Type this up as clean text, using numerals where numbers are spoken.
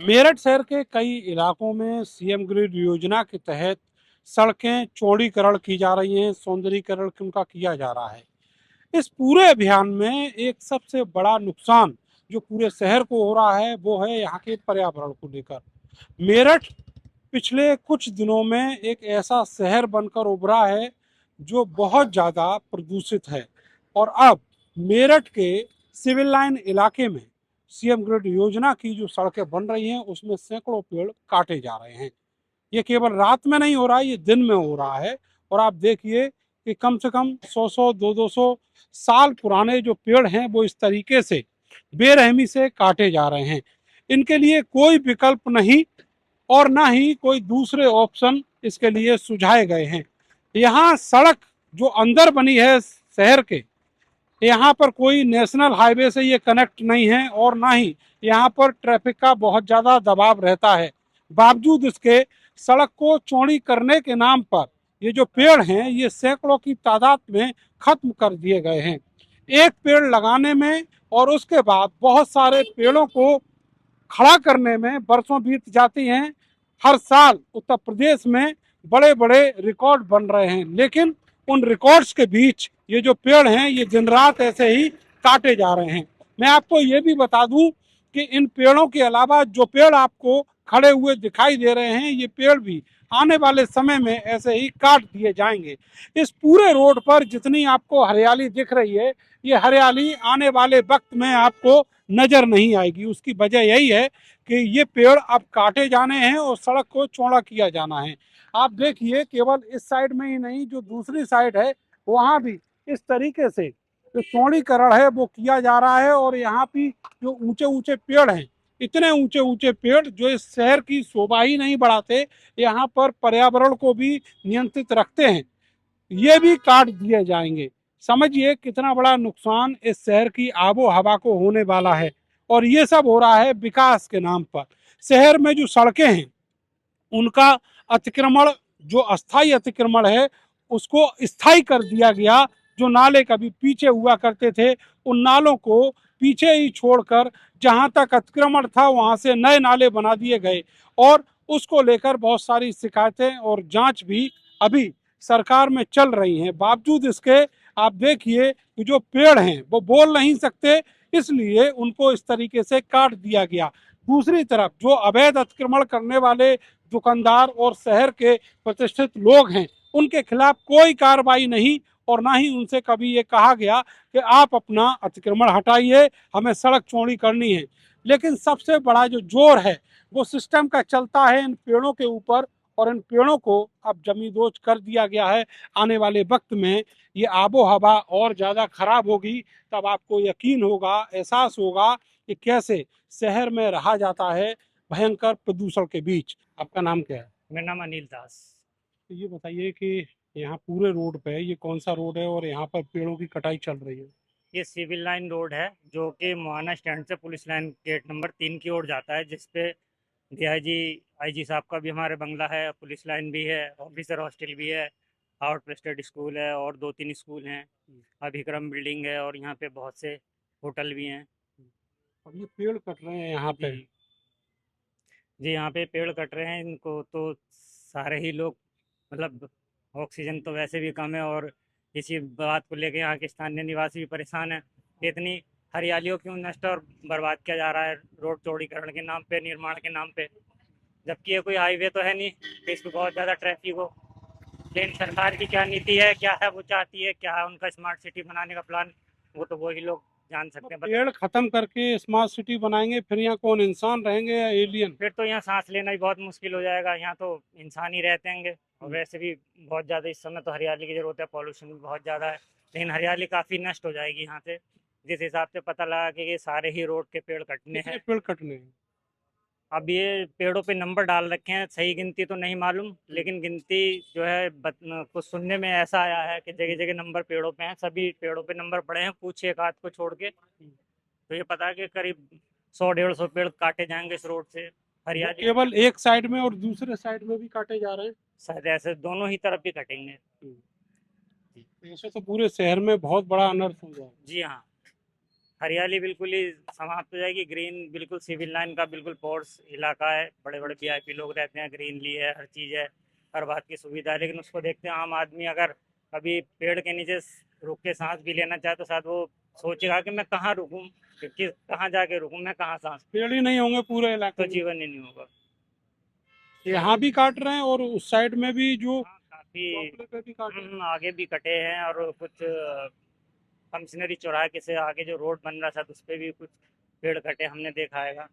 मेरठ शहर के कई इलाकों में सीएम ग्रिड योजना के तहत सड़कें चौड़ीकरण की जा रही हैं, सौंदर्यीकरण उनका किया जा रहा है। इस पूरे अभियान में एक सबसे बड़ा नुकसान जो पूरे शहर को हो रहा है वो है यहाँ के पर्यावरण को लेकर। मेरठ पिछले कुछ दिनों में एक ऐसा शहर बनकर उभरा है जो बहुत ज़्यादा प्रदूषित है। और अब मेरठ के सिविल लाइन इलाके में सीएम ग्रिड योजना की जो सड़कें बन रही हैं उसमें सैकड़ों पेड़ काटे जा रहे हैं। ये केवल रात में नहीं हो रहा है, ये दिन में हो रहा है। और आप देखिए कि कम से कम 100-100, 200-200 साल पुराने जो पेड़ हैं वो इस तरीके से बेरहमी से काटे जा रहे हैं। इनके लिए कोई विकल्प नहीं और ना ही कोई दूसरे ऑप्शन इसके लिए सुझाए गए हैं। यहाँ सड़क जो अंदर बनी है शहर के, यहाँ पर कोई नेशनल हाईवे से ये कनेक्ट नहीं है और ना ही यहाँ पर ट्रैफिक का बहुत ज़्यादा दबाव रहता है। बावजूद इसके सड़क को चौड़ी करने के नाम पर ये जो पेड़ हैं ये सैकड़ों की तादाद में खत्म कर दिए गए हैं। एक पेड़ लगाने में और उसके बाद बहुत सारे पेड़ों को खड़ा करने में बरसों बीत जाती हैं। हर साल उत्तर प्रदेश में बड़े बड़े रिकॉर्ड बन रहे हैं, लेकिन उन रिकॉर्ड्स के बीच ये जो पेड़ हैं ये दिन रात ऐसे ही काटे जा रहे हैं। मैं आपको ये भी बता दूं कि इन पेड़ों के अलावा जो पेड़ आपको खड़े हुए दिखाई दे रहे हैं ये पेड़ भी आने वाले समय में ऐसे ही काट दिए जाएंगे। इस पूरे रोड पर जितनी आपको हरियाली दिख रही है ये हरियाली आने वाले वक्त में आपको नजर नहीं आएगी। उसकी वजह यही है कि ये पेड़ अब काटे जाने हैं और सड़क को चौड़ा किया जाना है। आप देखिए केवल इस साइड में ही नहीं, जो दूसरी साइड है वहां भी इस तरीके से जो चौड़ीकरण है वो किया जा रहा है। और यहाँ भी जो ऊंचे ऊंचे पेड़ हैं, इतने ऊंचे ऊंचे पेड़ जो इस शहर की शोभा ही नहीं बढ़ाते, यहाँ पर पर्यावरण को भी नियंत्रित रखते हैं, ये भी काट दिए जाएंगे। समझिए कितना बड़ा नुकसान इस शहर की आबो हवा को होने वाला है। और ये सब हो रहा है विकास के नाम पर। शहर में जो सड़कें हैं उनका अतिक्रमण, जो अस्थाई अतिक्रमण है उसको स्थायी कर दिया गया। जो नाले कभी पीछे हुआ करते थे उन नालों को पीछे ही छोड़कर जहां तक अतिक्रमण था वहां से नए नाले बना दिए गए। और उसको लेकर बहुत सारी शिकायतें और जांच भी अभी सरकार में चल रही हैं। बावजूद इसके आप देखिए कि जो पेड़ हैं वो बोल नहीं सकते, इसलिए उनको इस तरीके से काट दिया गया। दूसरी तरफ जो अवैध अतिक्रमण करने वाले दुकानदार और शहर के प्रतिष्ठित लोग हैं उनके खिलाफ कोई कार्रवाई नहीं और ना ही उनसे कभी ये कहा गया कि आप अपना अतिक्रमण हटाइए, हमें सड़क चौड़ी करनी है। लेकिन सबसे बड़ा जो जोर है वो सिस्टम का चलता है इन पेड़ों के ऊपर। और इन पेड़ों को अब जमींदोज कर दिया गया है। आने वाले वक्त में ये आबो हवा और ज़्यादा खराब होगी, तब आपको यकीन होगा, एहसास होगा कि कैसे शहर में रहा जाता है भयंकर प्रदूषण के बीच। आपका नाम क्या है? मेरा नाम अनिल दास। तो ये बताइए कि यहाँ पूरे रोड पे ये कौन सा रोड है और यहाँ पर पेड़ों की कटाई चल रही है? ये सिविल लाइन रोड है जो कि मोहाना स्टैंड से पुलिस लाइन गेट नंबर 3 की ओर जाता है, जिसपे डीआईजी आईजी साहब का भी हमारे बंगला है, पुलिस लाइन भी है, ऑफिसर हॉस्टल भी है, हार्वर्ड प्रेस्टेड स्कूल है और 2-3 स्कूल हैं, अभिक्रम बिल्डिंग है और यहाँ पे बहुत से होटल भी हैं। अब ये पेड़ कट रहे हैं यहाँ पे। जी जी, यहाँ पे पेड़ कट रहे हैं, इनको तो सारे ही लोग मतलब ऑक्सीजन तो वैसे भी कम है और इसी बात को लेके यहाँ के स्थानीय निवासी भी परेशान है कि इतनी हरियालियों क्यों नष्ट और बर्बाद किया जा रहा है रोड चौड़ीकरण के नाम पे, निर्माण के नाम पे। जबकि ये कोई हाईवे तो है नहीं कि इस पे बहुत ज़्यादा ट्रैफिक हो। लेकिन सरकार की क्या नीति है, क्या है वो चाहती है, क्या है उनका स्मार्ट सिटी बनाने का प्लान, वो तो वही लोग जान तो सकते हैं। पेड़ खत्म करके स्मार्ट सिटी बनाएंगे फिर यहाँ कौन इंसान रहेंगे या एलियन? फिर तो यहाँ सांस लेना भी बहुत मुश्किल हो जाएगा, यहाँ तो इंसान ही रहते होंगे और वैसे भी बहुत ज़्यादा इस समय तो हरियाली की ज़रूरत है, पॉल्यूशन भी बहुत ज़्यादा है। लेकिन हरियाली काफ़ी नष्ट हो जाएगी यहाँ से, जिस हिसाब से पता लगा कि ये सारे ही रोड के पेड़ कटने कितने हैं। पेड़ कटने हैं? अब ये पेड़ों पे नंबर डाल रखे हैं, सही गिनती तो नहीं मालूम, लेकिन गिनती जो है कुछ सुनने में ऐसा आया है कि जगह जगह नंबर पेड़ों पे हैं, सभी पेड़ों पे नंबर पड़े हैं, कुछ एक आध को छोड़ के। तो ये पता है कि करीब 100-150 पेड़ काटे जाएंगे इस रोड से। वो हरियाली केवल एक साइड में और दूसरे साइड में भी काटे जा रहे हैं। शायद ऐसे दोनों ही तरफ भी कटेंगे। ऐसे तो पूरे शहर में बहुत बड़ा अनर्थ हो जाएगा। जी हाँ। हरियाली बिल्कुल ही समाप्त हो जाएगी। ग्रीन बिल्कुल सिविल लाइन का बिल्कुल पॉर्स इलाका है, बड़े बड़े वीआईपी लोग रहते हैं, ग्रीनरी है, हर चीज़ है, हर बात की सुविधा है। लेकिन उसको देखते हैं आम आदमी अगर कभी पेड़ के नीचे रुक के सांस भी लेना चाहे तो शायद वो सोचेगा कि मैं कहाँ रुकूं, कि कहाँ जाके रुकूं, मैं कहाँ सांस, पेड़ ही नहीं होंगे पूरे तो इलाके में। जीवन ही नहीं होगा। यहाँ भी काट रहे हैं और उस साइड में भी जो हाँ काफी। चौपड़े पे भी काटे हैं। आगे भी कटे हैं और कुछ कमिश्नरी चौराहे के से आगे जो रोड बन रहा था उस पे भी कुछ पेड़ कटे हमने देखा हैगा।